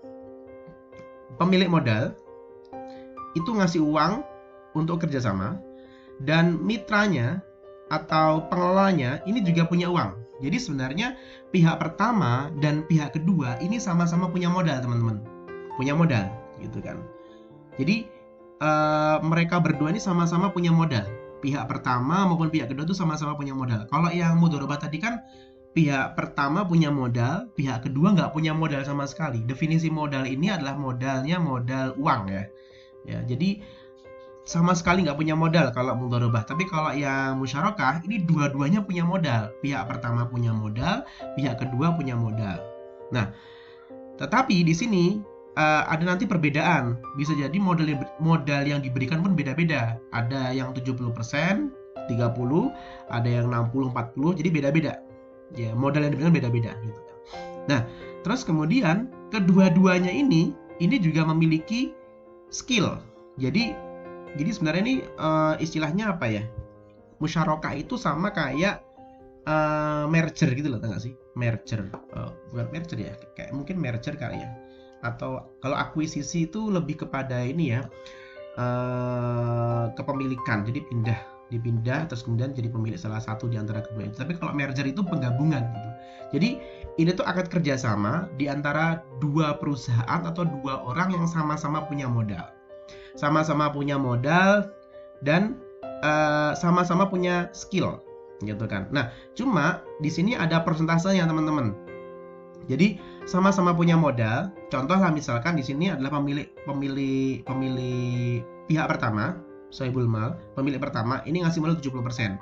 pemilik modal itu ngasih uang untuk kerjasama, dan mitranya atau pengelolanya ini juga punya uang. Jadi sebenarnya pihak pertama dan pihak kedua ini sama-sama punya modal teman-teman. Punya modal gitu kan. Jadi mereka berdua ini sama-sama punya modal. Pihak pertama maupun pihak kedua itu sama-sama punya modal. Kalau yang mudharabah tadi kan pihak pertama punya modal, pihak kedua nggak punya modal sama sekali. Definisi modal ini adalah modalnya modal uang ya. Ya, jadi sama sekali nggak punya modal kalau mudharabah. Tapi kalau yang musyarakah ini dua-duanya punya modal. Pihak pertama punya modal, pihak kedua punya modal. Nah, tetapi di sini ada nanti perbedaan. Bisa jadi modal yang diberikan pun beda-beda. Ada yang 70%, 30, ada yang 60, 40, jadi beda-beda. Ya, modal yang diberikan beda-beda gitu. Nah, terus kemudian kedua-duanya ini juga memiliki skill. Jadi sebenarnya ini istilahnya apa ya? Musyarakah itu sama kayak merger gitu loh, tahu nggak sih? Merger, bukan merger ya, kayak mungkin merger kali ya. Atau kalau akuisisi itu lebih kepada ini ya, kepemilikan. Jadi dipindah terus kemudian jadi pemilik salah satu di antara kedua itu. Tapi kalau merger itu penggabungan gitu. Jadi ini tuh akad kerjasama di antara dua perusahaan atau dua orang yang sama-sama punya modal. Sama-sama punya modal dan sama-sama punya skill gitu kan. Nah, cuma di sini ada persentasenya teman-teman. Jadi sama-sama punya modal. Contoh lah misalkan di sini adalah pemilik pihak pertama, sahibul mal, pemilik pertama ini ngasih modal 70%.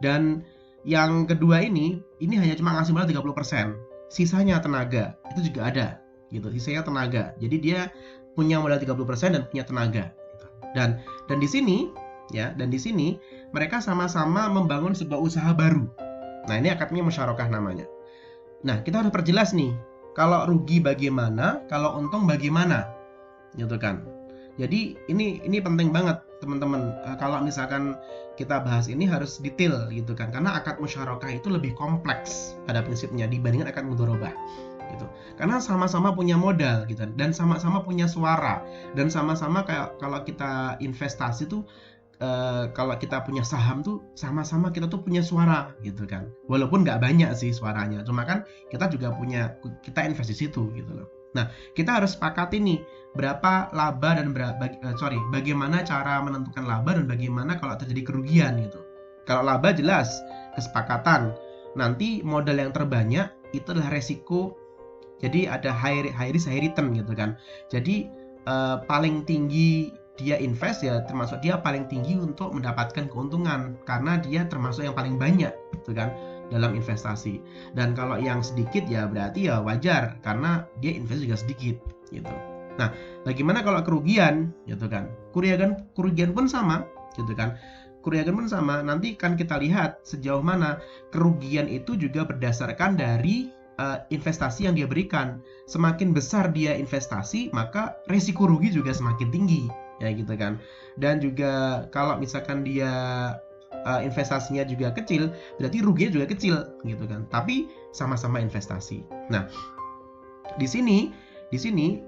Dan yang kedua ini hanya cuma ngasih modal 30%. Sisanya tenaga. Itu juga ada gitu. Sisanya tenaga. Jadi dia punya modal 30% dan punya tenaga. Dan di sini ya, mereka sama-sama membangun sebuah usaha baru. Nah, ini akadnya musyarakah namanya. Nah, kita harus perjelas nih, kalau rugi bagaimana, kalau untung bagaimana, gitu kan. Jadi ini penting banget teman-teman. Kalau misalkan kita bahas ini harus detail gitu kan, karena akad musyarakah itu lebih kompleks pada prinsipnya dibandingkan akad mudharabah gitu. Karena sama-sama punya modal gitu, dan sama-sama punya suara, dan sama-sama kayak kalau kita investasi tuh kalau kita punya saham tuh sama-sama kita tuh punya suara gitu kan. Walaupun nggak banyak sih suaranya, cuma kan kita juga kita invest di situ gitu loh. Nah, kita harus sepakati nih berapa laba dan bagaimana cara menentukan laba dan bagaimana kalau terjadi kerugian gitu. Kalau laba jelas kesepakatan. Nanti modal yang terbanyak itu adalah resiko. Jadi ada high risk high return gitu kan. Jadi paling tinggi dia invest ya termasuk dia paling tinggi untuk mendapatkan keuntungan karena dia termasuk yang paling banyak gitu kan dalam investasi. Dan kalau yang sedikit ya berarti ya wajar karena dia invest juga sedikit gitu. Nah, bagaimana kalau kerugian gitu kan? Kerugian pun sama gitu kan. Kerugian pun sama. Nanti kan kita lihat sejauh mana kerugian itu juga berdasarkan dari investasi yang dia berikan. Semakin besar dia investasi, maka risiko rugi juga semakin tinggi, ya gitu kan. Dan juga kalau misalkan dia investasinya juga kecil, berarti ruginya juga kecil, gitu kan. Tapi sama-sama investasi. Nah, di sini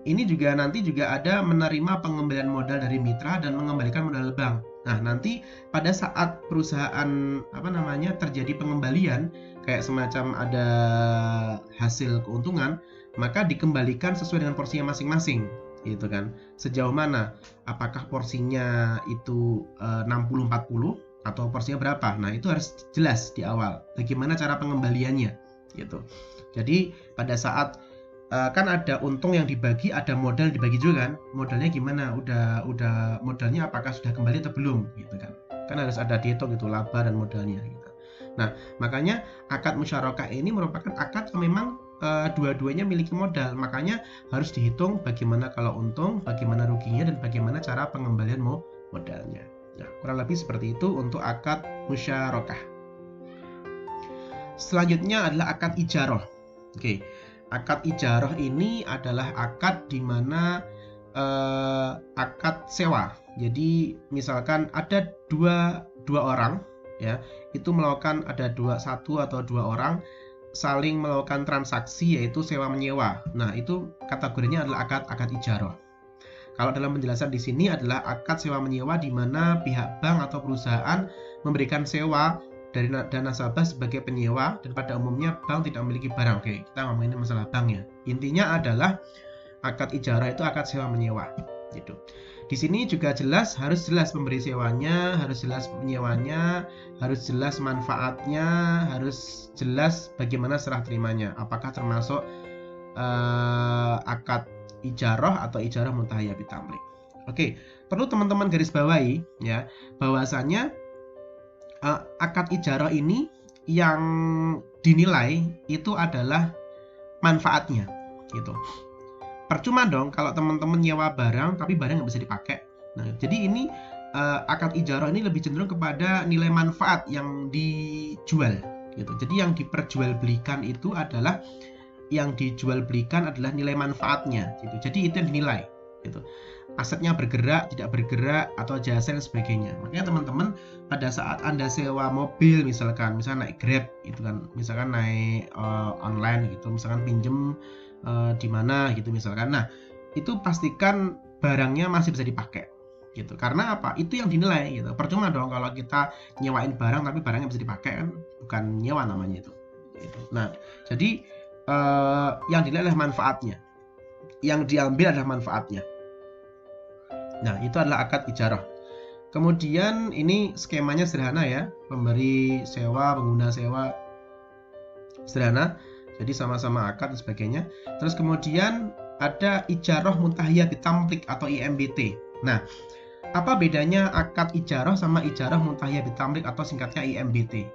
ini juga nanti juga ada menerima pengembalian modal dari mitra dan mengembalikan modal bank. Nah, nanti pada saat perusahaan terjadi pengembalian kayak semacam ada hasil keuntungan, maka dikembalikan sesuai dengan porsinya masing-masing, gitu kan. Sejauh mana? Apakah porsinya itu 60-40 atau porsinya berapa? Nah, itu harus jelas di awal. Bagaimana cara pengembaliannya, gitu. Jadi pada saat kan ada untung yang dibagi, ada modal dibagi juga kan. Modalnya gimana? Udah modalnya apakah sudah kembali atau belum gitu kan. Kan harus ada dihitung gitu laba dan modalnya gitu. Nah, makanya akad musyarakah ini merupakan akad yang memang dua-duanya miliki modal. Makanya harus dihitung bagaimana kalau untung, bagaimana ruginya dan bagaimana cara pengembalian modalnya. Nah, kurang lebih seperti itu untuk akad musyarakah. Selanjutnya adalah akad ijarah. Oke. Akad ijarah ini adalah akad di mana akad sewa. Jadi misalkan ada dua orang ya, itu melakukan satu atau dua orang saling melakukan transaksi yaitu sewa menyewa. Nah, itu kategorinya adalah akad ijarah. Kalau dalam penjelasan di sini adalah akad sewa menyewa di mana pihak bank atau perusahaan memberikan sewa dari dana nasabah sebagai penyewa dan pada umumnya bank tidak memiliki barang. Oke, kita ngomongin masalah bank ya. Intinya adalah akad ijarah itu akad sewa menyewa gitu. Di sini juga harus jelas pemberi sewanya, harus jelas penyewanya, harus jelas manfaatnya, harus jelas bagaimana serah terimanya. Apakah termasuk akad ijarah atau ijarah muntahiyah bitamlik. Oke, perlu teman-teman garis bawahi ya, bahwasanya akad ijarah ini yang dinilai itu adalah manfaatnya gitu. Percuma dong kalau teman-teman nyewa barang tapi barang nggak bisa dipakai. Nah, jadi ini akad ijarah ini lebih cenderung kepada nilai manfaat yang dijual gitu. Jadi yang diperjualbelikan itu adalah nilai manfaatnya gitu. Jadi itu yang dinilai gitu. Asetnya bergerak, tidak bergerak, atau jasa dan sebagainya. Makanya teman-teman pada saat Anda sewa mobil misalkan naik Grab itu kan, misalkan naik online gitu, misalkan pinjem di mana gitu misalkan. Nah, itu pastikan barangnya masih bisa dipakai gitu. Karena apa? Itu yang dinilai gitu. Percuma dong kalau kita nyewain barang tapi barangnya bisa dipakai kan, bukan nyewa namanya itu. Gitu. Nah, jadi yang dinilai adalah manfaatnya. Yang diambil adalah manfaatnya. Nah, itu adalah akad ijarah. Kemudian ini skemanya sederhana ya, pemberi sewa, pengguna sewa sederhana. Jadi sama-sama akad dan sebagainya. Terus kemudian ada ijarah muntahiyah bitamlik atau IMBT. Nah, apa bedanya akad ijarah sama ijarah muntahiyah bitamlik atau singkatnya IMBT?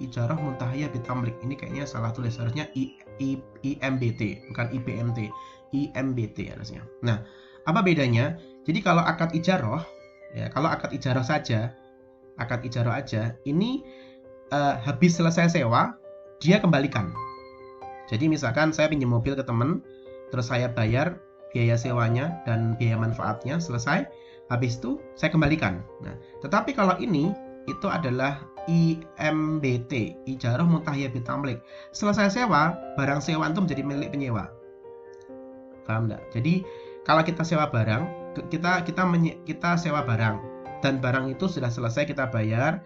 Ijarah muntahiyah bitamlik. Ini kayaknya salah tulis, harusnya IMBT, bukan IBMT. IMBT harusnya. Nah, apa bedanya? Jadi kalau akad ijarah aja, ini habis selesai sewa, dia kembalikan. Jadi misalkan saya pinjam mobil ke teman, terus saya bayar biaya sewanya dan biaya manfaatnya, selesai, habis itu saya kembalikan. Nah, tetapi kalau ini itu adalah IMBT, ijarah muntahiyah bitamlik. Selesai sewa, barang sewaan itu menjadi milik penyewa. Paham enggak? Jadi kalau kita sewa barang, kita sewa barang dan barang itu sudah selesai kita bayar,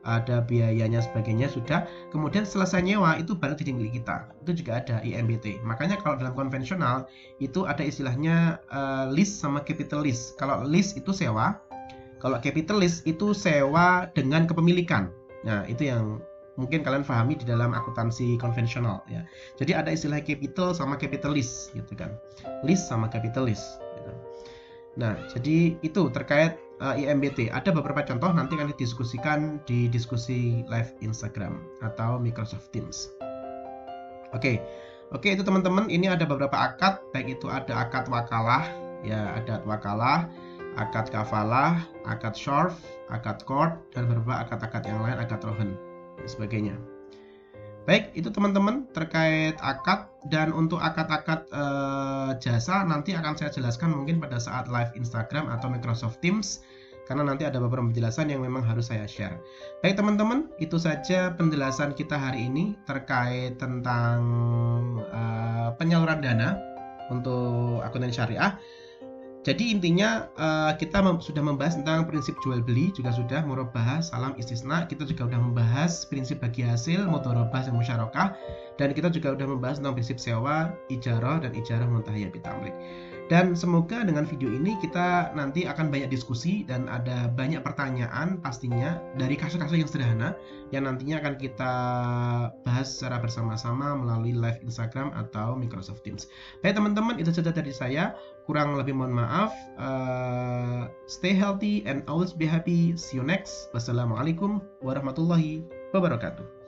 ada biayanya sebagainya sudah, kemudian selesai nyewa itu barang jadi milik kita. Itu juga ada IMBT. Makanya kalau dalam konvensional itu ada istilahnya lease sama capital lease. Kalau lease itu sewa, kalau capital lease itu sewa dengan kepemilikan. Nah, itu yang mungkin kalian pahami di dalam akuntansi konvensional ya. Jadi ada istilah capital sama capitalis gitu kan. List sama capitalis gitu. Nah, jadi itu terkait IMBT. Ada beberapa contoh nanti akan didiskusikan di diskusi live Instagram atau Microsoft Teams. Oke. Oke, itu teman-teman, ini ada beberapa akad, baik itu ada akad wakalah, ya, ada wakalah, akad kafalah, akad syarf, akad qard, dan beberapa akad-akad yang lain, akad rohen, dan sebagainya. Baik, itu teman-teman terkait akad. Dan untuk akad-akad jasa nanti akan saya jelaskan mungkin pada saat live Instagram atau Microsoft Teams, karena nanti ada beberapa penjelasan yang memang harus saya share. Baik teman-teman, itu saja penjelasan kita hari ini terkait tentang penyaluran dana untuk akuntansi syariah. Jadi intinya kita sudah membahas tentang prinsip jual beli, juga sudah murabahah, salam istisna. Kita juga sudah membahas prinsip bagi hasil, mudharabah dan musyarakah, dan kita juga sudah membahas tentang prinsip sewa, ijarah, dan ijarah muntahiyah bitamlik. Dan semoga dengan video ini kita nanti akan banyak diskusi dan ada banyak pertanyaan pastinya dari kasus-kasus yang sederhana yang nantinya akan kita bahas secara bersama-sama melalui live Instagram atau Microsoft Teams. Baik teman-teman, itu saja dari saya. Kurang lebih mohon maaf. Stay healthy and always be happy. See you next. Wassalamualaikum warahmatullahi wabarakatuh.